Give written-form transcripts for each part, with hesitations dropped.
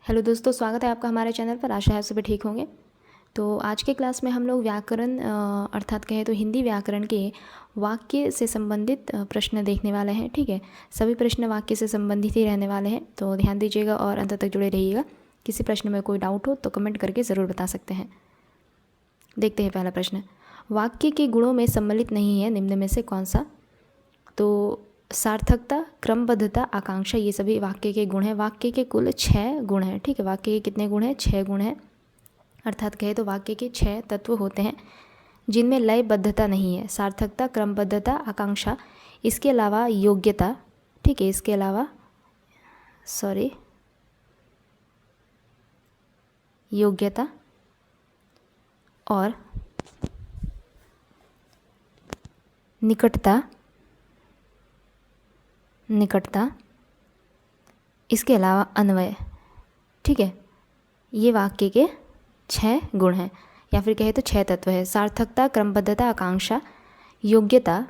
Hello दोस्तों, स्वागत है आपका हमारे चैनल पर। आशा है सभी ठीक होंगे। तो आज के क्लास में हम लोग व्याकरण अर्थात कहें तो हिंदी व्याकरण के वाक्य से संबंधित प्रश्न देखने वाले हैं। ठीक है, सभी प्रश्न वाक्य से संबंधित ही रहने वाले हैं, तो ध्यान दीजिएगा और अंत तक जुड़े रहिएगा। किसी प्रश्न में कोई डाउट हो तो कमेंट करके ज़रूर बता सकते हैं। देखते हैं पहला प्रश्न। वाक्य के गुणों में सम्मिलित नहीं है निम्न में से कौन सा? तो सार्थकता, क्रमबद्धता, आकांक्षा, ये सभी वाक्य के गुण हैं। वाक्य के कुल 6 गुण हैं। ठीक है, वाक्य के कितने गुण हैं? 6 गुण हैं। अर्थात कहे तो वाक्य के 6 तत्व होते हैं जिनमें लयबद्धता नहीं है। सार्थकता, क्रमबद्धता, आकांक्षा, इसके अलावा योग्यता। ठीक है, इसके अलावा योग्यता और निकटता, इसके अलावा अन्वय। ठीक है, ये वाक्य के 6 गुण हैं, या फिर कहे तो 6 तत्व है। सार्थकता, क्रमबद्धता, आकांक्षा, योग्यता,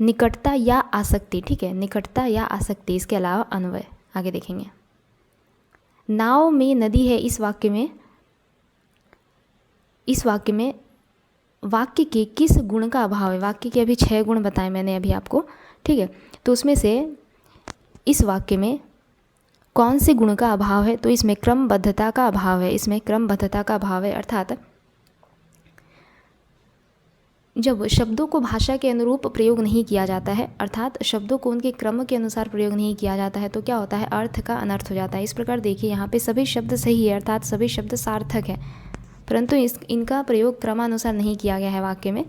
निकटता या आसक्ति। ठीक है, निकटता या आसक्ति, इसके अलावा अन्वय। आगे देखेंगे। नाव में नदी है, इस वाक्य में वाक्य के किस गुण का अभाव है? वाक्य के अभी 6 गुण बताए मैंने अभी आपको। ठीक है, तो उसमें से इस वाक्य में कौन से गुण का अभाव है? तो इसमें क्रमबद्धता का अभाव है। इसमें क्रमबद्धता का अभाव है, अर्थात जब शब्दों को भाषा के अनुरूप प्रयोग नहीं किया जाता है, अर्थात शब्दों को उनके क्रम के अनुसार प्रयोग नहीं किया जाता है, तो क्या होता है? अर्थ का अनर्थ हो जाता है। इस प्रकार देखिए, यहाँ पे सभी शब्द सही है, अर्थात सभी शब्द सार्थक है, परंतु इनका प्रयोग क्रमानुसार नहीं किया गया है वाक्य में।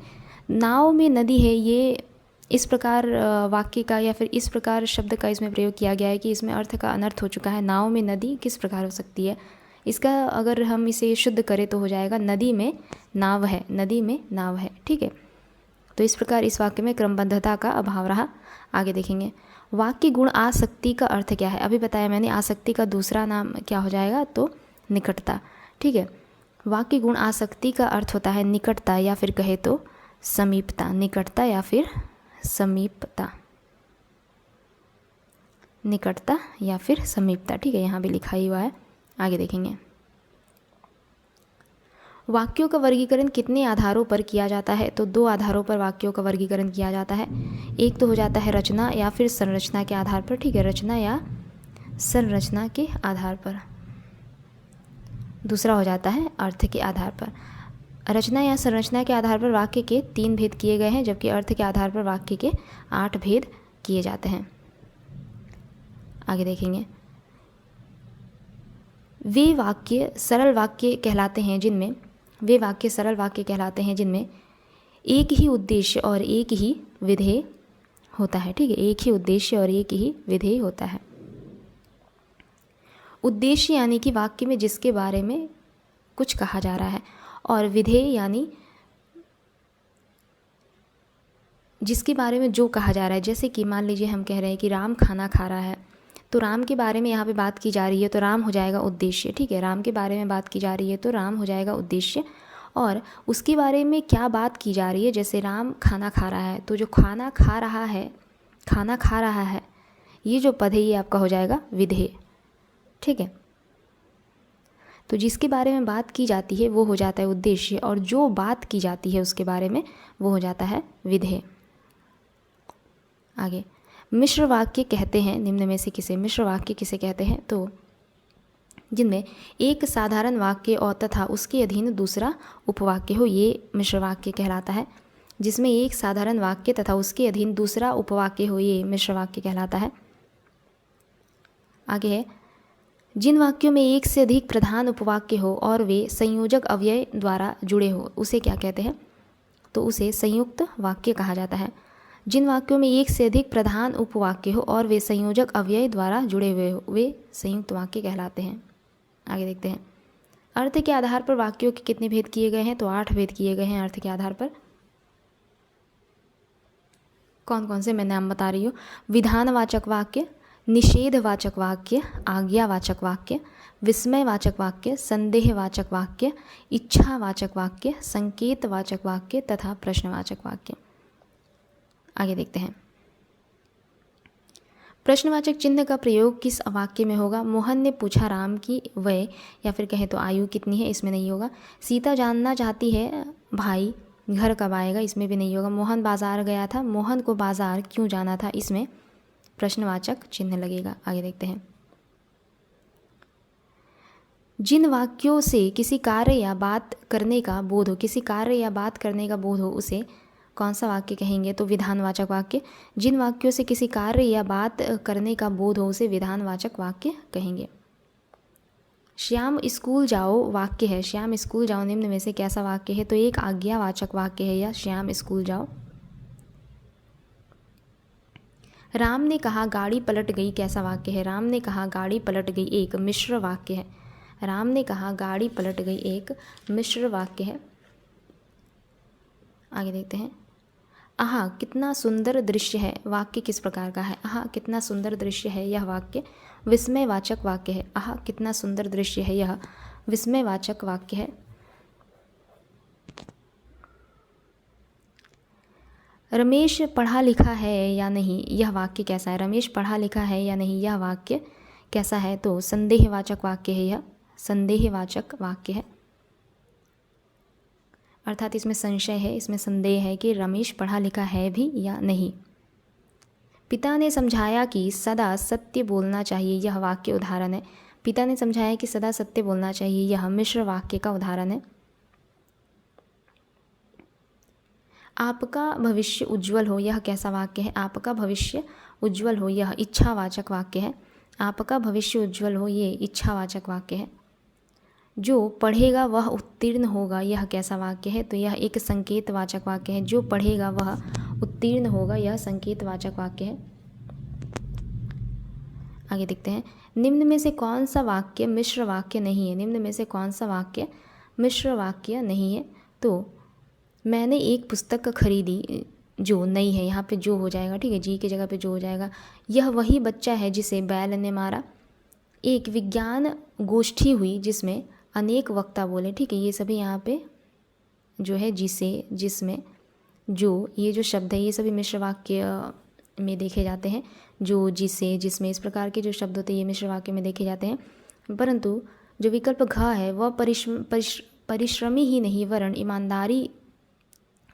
नाव में नदी है, ये इस प्रकार वाक्य का या फिर इस प्रकार शब्द का इसमें प्रयोग किया गया है कि इसमें अर्थ का अनर्थ हो चुका है। नाव में नदी किस प्रकार हो सकती है? इसका अगर हम इसे शुद्ध करें तो हो जाएगा नदी में नाव है, नदी में नाव है। ठीक है, तो इस प्रकार इस वाक्य में क्रमबद्धता का अभाव रहा। आगे देखेंगे। वाक्य गुण आसक्ति का अर्थ क्या है? अभी बताया मैंने, आसक्ति का दूसरा नाम क्या हो जाएगा? तो निकटता। ठीक है, वाक्य गुण आसक्ति का अर्थ होता है निकटता या फिर कहे तो समीपता। निकटता या फिर समीपता, निकटता या फिर समीपता। ठीक है, यहाँ भी लिखा ही हुआ है। आगे देखेंगे। वाक्यों का वर्गीकरण कितने आधारों पर किया जाता है? तो 2 आधारों पर वाक्यों का वर्गीकरण किया जाता है। एक तो हो जाता है रचना या फिर संरचना के आधार पर। ठीक है, रचना या संरचना के आधार पर। दूसरा हो जाता है अर्थ के आधार पर। रचना या संरचना के आधार पर वाक्य के 3 भेद किए गए हैं, जबकि अर्थ के आधार पर वाक्य के 8 भेद किए जाते हैं। आगे देखेंगे। वे वाक्य सरल वाक्य कहलाते हैं जिनमें एक ही उद्देश्य और एक ही विधेय होता है। ठीक है, एक ही उद्देश्य और एक ही विधेय होता है। उद्देश्य यानी कि वाक्य में जिसके बारे में कुछ कहा जा रहा है, और विधेय यानी जिसके बारे में जो कहा जा रहा है। जैसे कि मान लीजिए हम कह रहे हैं कि राम खाना खा रहा है, तो राम के बारे में यहाँ पे बात की जा रही है, तो राम हो जाएगा उद्देश्य। ठीक है, राम के बारे में बात की जा रही है तो राम हो जाएगा उद्देश्य। और उसके बारे में क्या बात की जा रही है, जैसे राम खाना खा रहा है, तो जो खाना खा रहा है ये जो पद है ये आपका हो जाएगा विधेय। ठीक है, तो जिसके बारे में बात की जाती है वो हो जाता है उद्देश्य, और जो बात की जाती है उसके बारे में वो हो जाता है विधेय। आगे। मिश्र वाक्य कहते हैं निम्न में से किसे? मिश्र वाक्य किसे कहते हैं? तो जिनमें एक साधारण वाक्य और तथा उसके अधीन दूसरा उपवाक्य हो, ये मिश्र वाक्य कहलाता है। जिसमें एक साधारण वाक्य तथा उसके अधीन दूसरा उपवाक्य हो, ये मिश्र वाक्य कहलाता है। आगे है। जिन वाक्यों में एक से अधिक प्रधान उपवाक्य हो और वे संयोजक अव्यय द्वारा जुड़े हो, उसे क्या कहते हैं? तो उसे संयुक्त वाक्य कहा जाता है। जिन वाक्यों में एक से अधिक प्रधान उपवाक्य हो और वे संयोजक अव्यय द्वारा जुड़े हुए हो, वे संयुक्त वाक्य कहलाते हैं। आगे देखते हैं। अर्थ के आधार पर वाक्यों के कितने भेद किए गए हैं? तो 8 भेद किए गए हैं अर्थ के आधार पर। कौन कौन से मैं नाम बता रही हूँ। विधानवाचक वाक्य, निषेधवाचक वाक्य, आज्ञावाचक वाक्य, विस्मयवाचक वाक्य, संदेहवाचक वाक्य, इच्छावाचक वाक्य, संकेतवाचक वाक्य तथा प्रश्नवाचक वाक्य। आगे देखते हैं। प्रश्नवाचक चिन्ह का प्रयोग किस वाक्य में होगा? मोहन ने पूछा राम की वय या फिर कहें तो आयु कितनी है, इसमें नहीं होगा। सीता जानना चाहती है भाई घर कब आएगा, इसमें भी नहीं होगा। मोहन बाजार गया था, मोहन को बाजार क्यों जाना था, इसमें प्रश्नवाचक चिन्ह लगेगा। आगे देखते हैं। जिन वाक्यों से किसी कार्य या बात करने का बोध हो, किसी कार्य या बात करने का बोध हो, उसे कौन सा वाक्य कहेंगे? तो विधानवाचक वाक्य। जिन वाक्यों से किसी कार्य या बात करने का बोध हो उसे विधानवाचक वाक्य कहेंगे। श्याम स्कूल जाओ वाक्य है, श्याम स्कूल जाओ निम्न में से कैसा वाक्य है? तो एक आज्ञावाचक वाक्य है यह, श्याम स्कूल जाओ। राम ने कहा गाड़ी पलट गई कैसा वाक्य है? राम ने कहा गाड़ी पलट गई एक मिश्र वाक्य है। राम ने कहा गाड़ी पलट गई एक मिश्र वाक्य है। आगे देखते हैं। आहा कितना सुंदर दृश्य है वाक्य किस प्रकार का है? आहा कितना सुंदर दृश्य है यह वाक्य विस्मयवाचक वाक्य है। आहा कितना सुंदर दृश्य है यह विस्मयवाचक वाक्य है। रमेश पढ़ा लिखा है या नहीं, यह वाक्य कैसा है? रमेश पढ़ा लिखा है या नहीं, यह वाक्य कैसा है? तो संदेहवाचक वाक्य है यह, संदेहवाचक वाक्य है। अर्थात इसमें संशय है, इसमें संदेह है कि रमेश पढ़ा लिखा है भी या नहीं। पिता ने समझाया कि सदा सत्य बोलना चाहिए, यह वाक्य उदाहरण है। पिता ने समझाया कि सदा सत्य बोलना चाहिए, यह मिश्र वाक्य का उदाहरण है। आपका भविष्य उज्जवल हो, यह कैसा वाक्य है? आपका भविष्य उज्जवल हो, यह इच्छावाचक वाक्य है। आपका भविष्य उज्जवल हो, ये इच्छावाचक वाक्य है। जो पढ़ेगा वह उत्तीर्ण होगा, यह कैसा वाक्य है? तो यह एक संकेतवाचक वाक्य है। जो पढ़ेगा वह उत्तीर्ण होगा, यह संकेतवाचक वाक्य है। आगे देखते हैं। निम्न में से कौन सा वाक्य मिश्र वाक्य नहीं है? निम्न में से कौन सा वाक्य मिश्र वाक्य नहीं है? तो मैंने एक पुस्तक खरीदी जो नई है, यहाँ पे जो हो जाएगा, ठीक है, जी की जगह पे जो हो जाएगा। यह वही बच्चा है जिसे बैल ने मारा। एक विज्ञान गोष्ठी हुई जिसमें अनेक वक्ता बोले, ठीक है, ये सभी यहाँ पे जो है जिसे, जिसमें, जो, ये जो शब्द है ये सभी मिश्र वाक्य में देखे जाते हैं। जो, जिसे, जिसमें, इस प्रकार के जो शब्द होते हैं ये मिश्र वाक्य में देखे जाते हैं। परंतु जो विकल्प घ है वह परिश्रमी ही नहीं वरन ईमानदारी,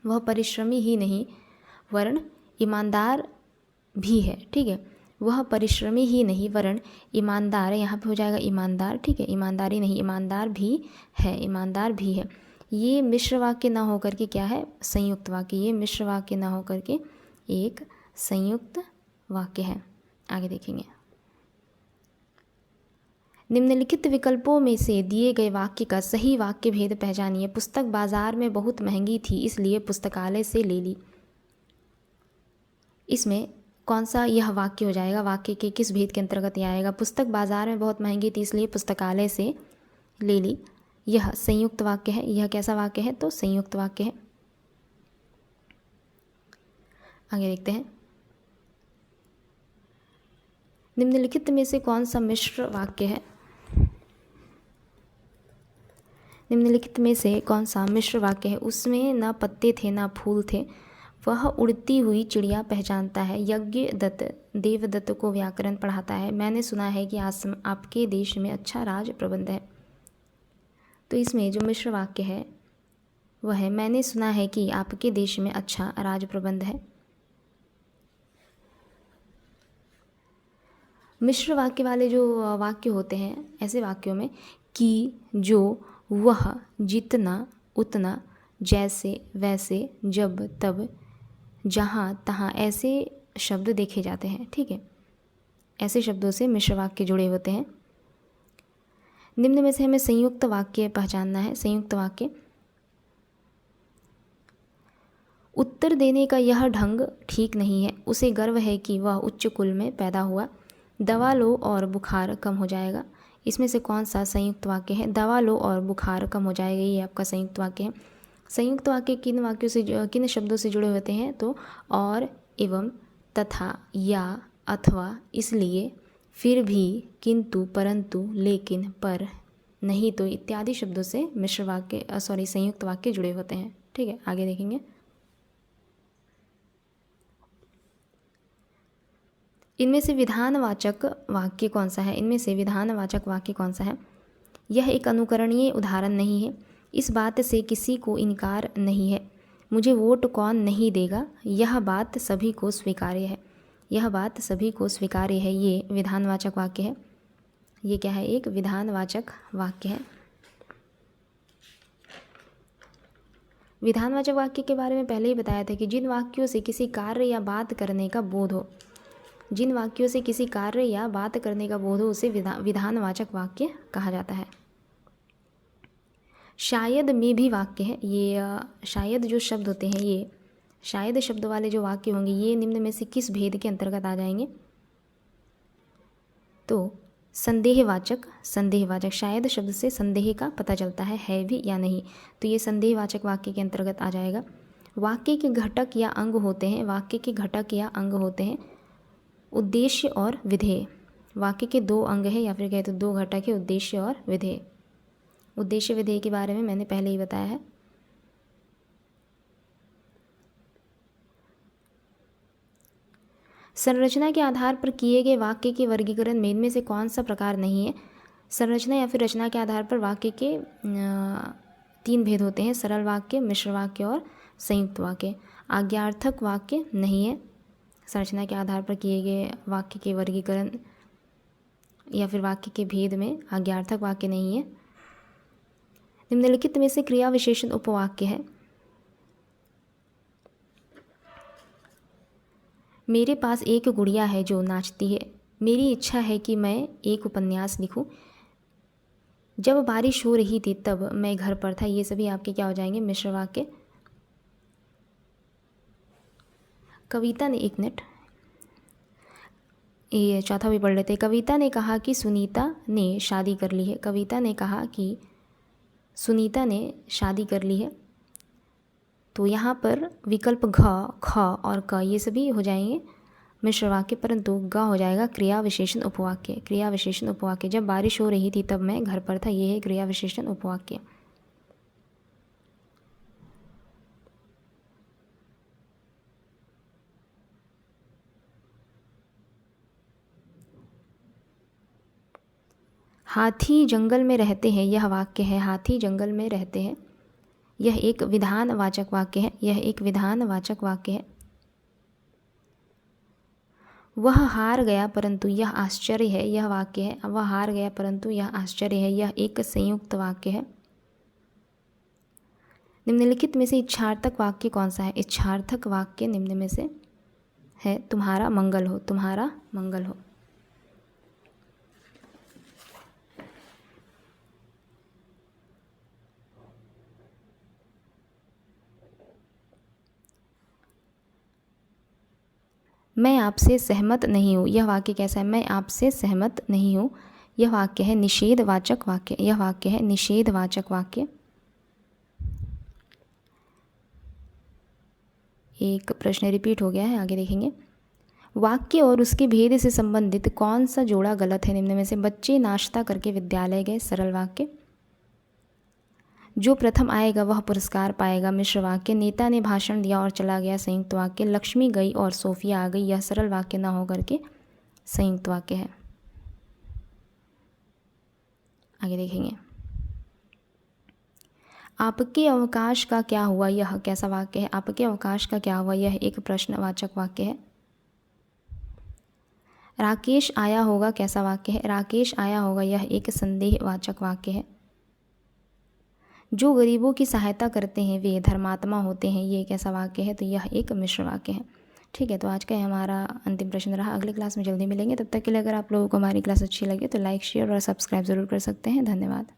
वह परिश्रमी ही नहीं वरन ईमानदार भी है, ठीक है। वह परिश्रमी ही नहीं वरन ईमानदार, यहाँ पे हो जाएगा ईमानदार, ठीक है, ईमानदारी नहीं ईमानदार भी है, ईमानदार भी है। ये मिश्र वाक्य ना होकर के क्या है? संयुक्त वाक्य। ये मिश्र वाक्य ना होकर के एक संयुक्त वाक्य है। आगे देखेंगे। निम्नलिखित विकल्पों में से दिए गए वाक्य का सही वाक्य भेद पहचानिए। पुस्तक बाजार में बहुत महंगी थी इसलिए पुस्तकालय से ले ली। इसमें कौन सा यह वाक्य हो जाएगा? वाक्य के किस भेद के अंतर्गत यह आएगा? पुस्तक बाजार में बहुत महंगी थी इसलिए पुस्तकालय से ले ली। यह संयुक्त वाक्य है। यह कैसा वाक्य है? तो संयुक्त वाक्य है। आगे देखते हैं। निम्नलिखित में से कौन सा मिश्र वाक्य है? निम्नलिखित में से कौन सा मिश्र वाक्य है? उसमें न पत्ते थे न फूल थे, वह उड़ती हुई चिड़िया पहचानता है। यज्ञदत्त देवदत्त को व्याकरण पढ़ाता है। मैंने सुना है कि आपके देश में अच्छा राज प्रबंध है। तो इसमें जो मिश्र वाक्य है वह है मैंने सुना है कि आपके देश में अच्छा राज प्रबंध है। मिश्र वाक्य वाले जो वाक्य होते हैं ऐसे वाक्यों में कि, जो, वह, जितना, उतना, जैसे, वैसे, जब, तब, जहाँ, तहाँ, ऐसे शब्द देखे जाते हैं, ठीक है। ऐसे शब्दों से मिश्र वाक्य जुड़े होते हैं। निम्न में से हमें संयुक्त वाक्य पहचानना है। संयुक्त वाक्य। उत्तर देने का यह ढंग ठीक नहीं है, उसे गर्व है कि वह उच्च कुल में पैदा हुआ। दवा लो और बुखार कम हो जाएगा। इसमें से कौन सा संयुक्त वाक्य है? दवा लो और बुखार कम हो जाएगा, ये आपका संयुक्त वाक्य है। संयुक्त वाक्य किन वाक्यों से, किन शब्दों से जुड़े होते हैं? तो और, एवं, तथा, या, अथवा, इसलिए, फिर भी, किंतु, परंतु, लेकिन, पर, नहीं तो इत्यादि शब्दों से मिश्र वाक्य संयुक्त वाक्य जुड़े होते हैं, ठीक है। आगे देखेंगे। इनमें से विधानवाचक वाक्य कौन सा है? इनमें से विधानवाचक वाक्य कौन सा है? यह एक अनुकरणीय उदाहरण नहीं है। इस बात से किसी को इनकार नहीं है। मुझे वोट कौन नहीं देगा? यह बात सभी को स्वीकार्य है। यह बात सभी को स्वीकार्य है, ये विधानवाचक वाक्य है। ये क्या है? एक विधानवाचक वाक्य है। विधानवाचक वाक्य के बारे में पहले ही बताया था कि जिन वाक्यों से किसी कार्य या बात करने का बोध हो, जिन वाक्यों से किसी कार्य या बात करने का बोध हो उसे विधानवाचक वाक्य कहा जाता है। शायद में भी वाक्य है। ये शायद जो शब्द होते हैं, ये शायद शब्द वाले जो वाक्य होंगे, ये निम्न में से किस भेद के अंतर्गत आ जाएंगे? तो संदेहवाचक। संदेहवाचक, शायद शब्द से संदेह का पता चलता है भी या नहीं, तो ये संदेहवाचक वाक्य के अंतर्गत आ जाएगा। वाक्य के घटक या अंग होते हैं, वाक्य के घटक या अंग होते हैं उद्देश्य और विधेय। वाक्य के दो अंग हैं, या फिर कहे तो दो घटक है, उद्देश्य और विधेय। उद्देश्य विधेय के बारे में मैंने पहले ही बताया है। संरचना के आधार पर किए गए वाक्य के वर्गीकरण में इनमें से कौन सा प्रकार नहीं है? संरचना या फिर रचना के आधार पर वाक्य के 3 भेद होते हैं, सरल वाक्य, मिश्र वाक्य और संयुक्त वाक्य। आज्ञार्थक वाक्य नहीं है। संरचना के आधार पर किए गए वाक्य के वर्गीकरण या फिर वाक्य के भेद में आज्ञार्थक वाक्य नहीं है। निम्नलिखित में से क्रिया विशेषण उपवाक्य है। मेरे पास एक गुड़िया है जो नाचती है। मेरी इच्छा है कि मैं एक उपन्यास लिखूं। जब बारिश हो रही थी तब मैं घर पर था। ये सभी आपके क्या हो जाएंगे? मिश्र वाक्य। कविता ने, एक मिनट, ये चौथा भी पढ़ लेते हैं। कविता ने कहा कि सुनीता ने शादी कर ली है। कविता ने कहा कि सुनीता ने शादी कर ली है। तो यहाँ पर विकल्प घ, ख और क ये सभी हो जाएंगे मिश्र वाक्य, परंतु ग हो जाएगा क्रिया विशेषण उपवाक्य। क्रिया विशेषण उपवाक्य। जब बारिश हो रही थी तब मैं घर पर था, ये है क्रिया विशेषण उपवाक्य। हाथी जंगल में रहते हैं, यह वाक्य है। हाथी जंगल में रहते हैं, यह एक विधानवाचक वाक्य है। यह एक विधानवाचक वाक्य है। वह हार गया परंतु यह आश्चर्य है, यह वाक्य है। वह हार गया परंतु यह आश्चर्य है, यह एक संयुक्त वाक्य है। निम्नलिखित में से इच्छार्थक वाक्य कौन सा है? इच्छार्थक वाक्य निम्न में से है तुम्हारा मंगल हो। तुम्हारा मंगल हो। मैं आपसे सहमत नहीं हूँ, यह वाक्य कैसा है? मैं आपसे सहमत नहीं हूँ, यह वाक्य है निषेधवाचक वाक्य। यह वाक्य है निषेधवाचक वाक्य। एक प्रश्न रिपीट हो गया है, आगे देखेंगे। वाक्य और उसके भेद से संबंधित कौन सा जोड़ा गलत है? निम्न में से बच्चे नाश्ता करके विद्यालय गए, सरल वाक्य। जो प्रथम आएगा वह पुरस्कार पाएगा, मिश्र वाक्य। नेता ने भाषण दिया और चला गया, संयुक्त वाक्य। लक्ष्मी गई और सोफिया आ गई, यह सरल वाक्य ना होकर के संयुक्त वाक्य है। आगे देखेंगे। आपके अवकाश का क्या हुआ, यह कैसा वाक्य है? आपके अवकाश का क्या हुआ, यह एक प्रश्नवाचक वाक्य है। राकेश आया होगा, कैसा वाक्य है? राकेश आया होगा, यह एक संदेहवाचक वाक्य है। जो गरीबों की सहायता करते हैं वे धर्मात्मा होते हैं, ये कैसा वाक्य है? तो यह एक मिश्र वाक्य है। ठीक है, तो आज का हमारा अंतिम प्रश्न रहा। अगली क्लास में जल्दी मिलेंगे। तब तक के लिए अगर आप लोगों को हमारी क्लास अच्छी लगे तो लाइक, शेयर और सब्सक्राइब ज़रूर कर सकते हैं। धन्यवाद।